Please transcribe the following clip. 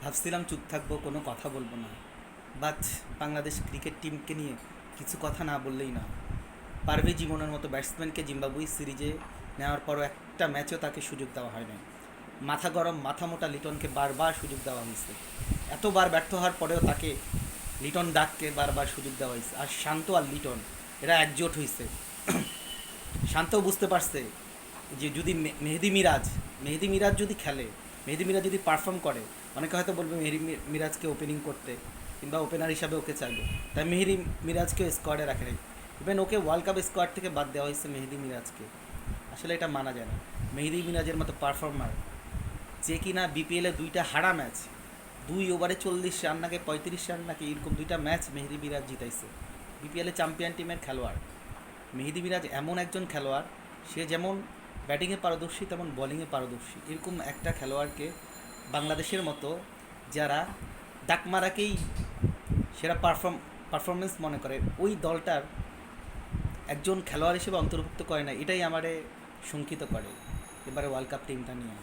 ভাবছিলাম চুপ থাকবো, কোনো কথা বলবো না, বাট বাংলাদেশ ক্রিকেট টিমকে নিয়ে কিছু কথা না বললেই না। পারভেজ ইমনের মতো ব্যাটসম্যানকে জিম্বাবুই সিরিজে নেওয়ার পরও একটা ম্যাচেও তাকে সুযোগ দেওয়া হয় না। মাথা গরম মাথা মোটা লিটনকে বারবার সুযোগ দেওয়া হয়েছে। এতবার ব্যর্থ হওয়ার পরেও তাকে লিটন ডাককে বারবার সুযোগ দেওয়া হয়েছে। আর শান্ত আর লিটন এরা একজোট হয়েছে। শান্তও বুঝতে পারছে যে যদি মেহেদি মিরাজ যদি খেলে, মেহেদি মিরাজ যদি পারফর্ম করে, অনেকে হয়তো বলবে মেহেদি মিরাজকে ওপেনিং করতে কিংবা ওপেনার হিসাবে ওকে চাইবে, তাই মেহেদি মিরাজকেও স্কোয়াডে রাখে নাই। ইভেন ওকে ওয়ার্ল্ড কাপ স্কোয়াড থেকে বাদ দেওয়া হয়েছে মেহেদি মিরাজকে। আসলে এটা মানা যায় না। মেহেদি মিরাজের মতো পারফর্মার, যে কিনা বিপিএলে 2টা হারা ম্যাচ, 2 ওভারে 40 রান নাকি 35 রান নাকি এরকম 2টা ম্যাচ মেহেদি মিরাজ জিতাইছে। বিপিএলে চ্যাম্পিয়ন টিমের খেলোয়াড় মেহেদি মিরাজ এমন একজন খেলোয়াড়, সে যেমন ব্যাটিংয়ে পারদর্শী তেমন বোলিংয়ে পারদর্শী। এরকম একটা খেলোয়াড়কে বাংলাদেশের মতো যারা ডাকমারাকেই সেরা পারফরমেন্স মনে করে, ওই দলটার একজন খেলোয়াড় হিসেবে অন্তর্ভুক্ত করে না, এটাই আমারে শঙ্কিত করে এবারে ওয়ার্ল্ড কাপ টিমটা নিয়ে।